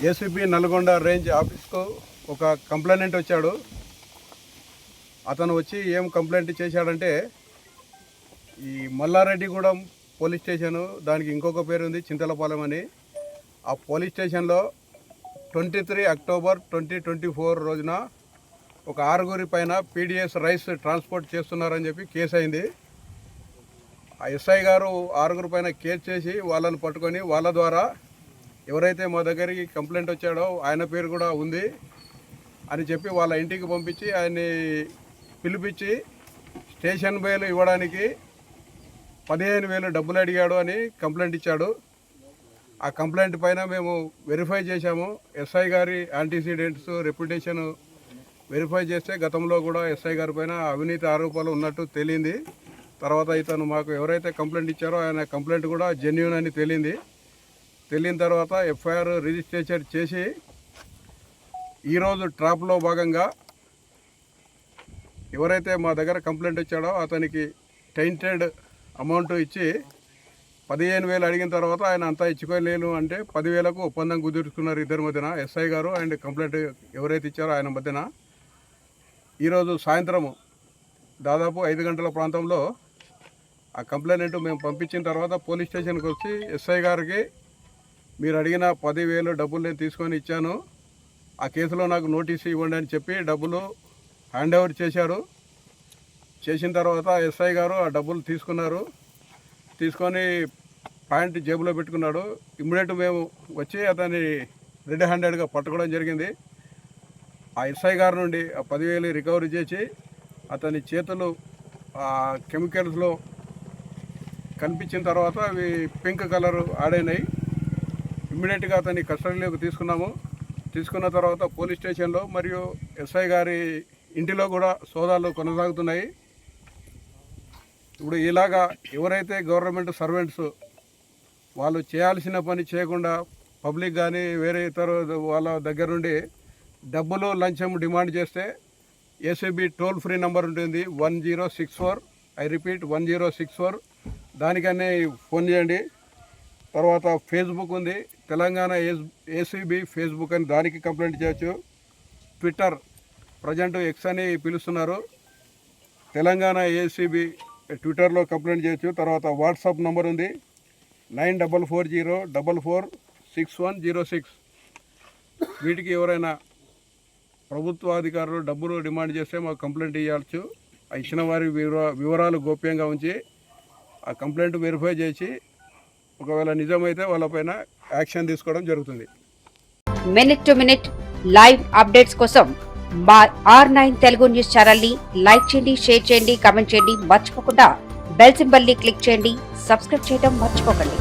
ACB Nalgonda range ఆఫీస్కు ఒక complaint వచ్చాడు. అతను వచ్చి ఏం కంప్లైంట్ చేశాడంటే, ఈ మల్లారెడ్డిగూడెం పోలీస్ స్టేషను, దానికి ఇంకొక పేరు ఉంది చింతలపాలెం అని. ఆ పోలీస్ స్టేషన్లో 23 అక్టోబర్ 2024 రోజున ఒక 6 పైన పీడిఎస్ రైస్ ట్రాన్స్పోర్ట్ చేస్తున్నారని చెప్పి కేసు అయింది. ఆ ఎస్ఐ గారు 6 పైన కేసు చేసి వాళ్ళని పట్టుకొని వాళ్ళ ద్వారా ఎవరైతే మా దగ్గరికి కంప్లైంట్ వచ్చాడో ఆయన పేరు కూడా ఉంది అని చెప్పి వాళ్ళ ఇంటికి పంపించి ఆయన్ని పిలిపించి స్టేషన్ బెయిల్ ఇవ్వడానికి 15,000 డబ్బులు అడిగాడు అని కంప్లైంట్ ఇచ్చాడు. ఆ కంప్లైంట్ పైన మేము వెరిఫై చేశాము. ఎస్ఐ గారి యాంటీసిడెంట్స్ రెప్యుటేషన్ వెరిఫై చేస్తే గతంలో కూడా ఎస్ఐ గారి పైన అవినీతి ఆరోపణలు ఉన్నట్టు తేలింది. తర్వాత ఇతను మాకు ఎవరైతే కంప్లైంట్ ఇచ్చారో ఆయన కంప్లైంట్ కూడా జెన్యూన్ అని తేలింది. తెలియన తర్వాత ఎఫ్ఐఆర్ రిజిస్ట్రేషన్ చేసి ఈరోజు ట్రాప్లో భాగంగా ఎవరైతే మా దగ్గర కంప్లైంట్ ఇచ్చాడో అతనికి టెయింటెడ్ అమౌంట్ ఇచ్చి 15,000 అడిగిన తర్వాత ఆయన అంతా ఇచ్చుకోలేను అంటే 10,000కు ఒప్పందం కుదుర్చుకున్నారు ఇద్దరి మధ్యన, ఎస్ఐ గారు అండ్ కంప్లైంట్ ఎవరైతే ఇచ్చారో ఆయన మధ్యన. ఈరోజు సాయంత్రము దాదాపు 5 గంటల ప్రాంతంలో ఆ కంప్లైంట్ మేము పంపించిన తర్వాత పోలీస్ స్టేషన్కి వచ్చి ఎస్ఐ గారికి మీరు అడిగిన 10,000 డబ్బులు నేను తీసుకొని ఇచ్చాను, ఆ కేసులో నాకు నోటీసు ఇవ్వండి అని చెప్పి డబ్బులు హ్యాండ్ ఓవర్ చేశారు. చేసిన తర్వాత ఎస్ఐ గారు ఆ డబ్బులు తీసుకున్నారు. తీసుకొని ప్యాంట్ జేబులో పెట్టుకున్నాడు. ఇమ్మీడియట్ మేము వచ్చి అతన్ని రెడ్ హ్యాండెడ్గా పట్టుకోవడం జరిగింది. ఆ ఎస్ఐ గారి నుండి ఆ 10,000 రికవరీ చేసి అతని చేతులు కెమికల్స్లో కనిపించిన తర్వాత అవి పింక్ కలర్ ఆడైనాయి. ఇమ్మీడియట్గా అతన్ని కస్టడీలోకి తీసుకున్నాము. తీసుకున్న తర్వాత పోలీస్ స్టేషన్లో మరియు ఎస్ఐ గారి ఇంటిలో కూడా సోదాలు కొనసాగుతున్నాయి. ఇప్పుడు ఇలాగా ఎవరైతే గవర్నమెంట్ సర్వెంట్స్ వాళ్ళు చేయాల్సిన పని చేయకుండా పబ్లిక్ కానీ వేరే ఇతర వాళ్ళ దగ్గర నుండి డబ్బులు లంచం డిమాండ్ చేస్తే ఏసీబీ టోల్ ఫ్రీ నెంబర్ ఉంటుంది 1064. I repeat 1064. దానికనే ఫోన్ చేయండి. తర్వాత ఫేస్బుక్ ఉంది, తెలంగాణ ఏసీబీ ఫేస్బుక్ అని, దానికి కంప్లైంట్ చేయొచ్చు. ట్విట్టర్ ప్రజెంట్ ఎక్స్ అని పిలుస్తున్నారు, తెలంగాణ ఏసీబీ ట్విట్టర్లో కంప్లైంట్ చేయొచ్చు. తర్వాత వాట్సాప్ నెంబర్ ఉంది 9440446106. వీటికి ఎవరైనా ప్రభుత్వ అధికారులు డబ్బులు డిమాండ్ చేస్తే మాకు కంప్లైంట్ ఇవ్వచ్చు. ఆ ఇచ్చిన వారి వివరాలు గోప్యంగా ఉంచి ఆ కంప్లైంట్ వెరిఫై చేసి ఒకవేళ నిజమైతే వాళ్ళపైన యాక్షన్ తీసుకోవడం జరుగుతుంది. Minute to minute live updates కోసం మా R9 తెలుగు న్యూస్ ఛానల్ ని లైక్ చేయండి, షేర్ చేయండి, కామెంట్ చేయండి. మర్చిపోకుండా బెల్ సింబల్ ని క్లిక్ చేయండి. సబ్స్క్రైబ్ చేయడం మర్చిపోకండి.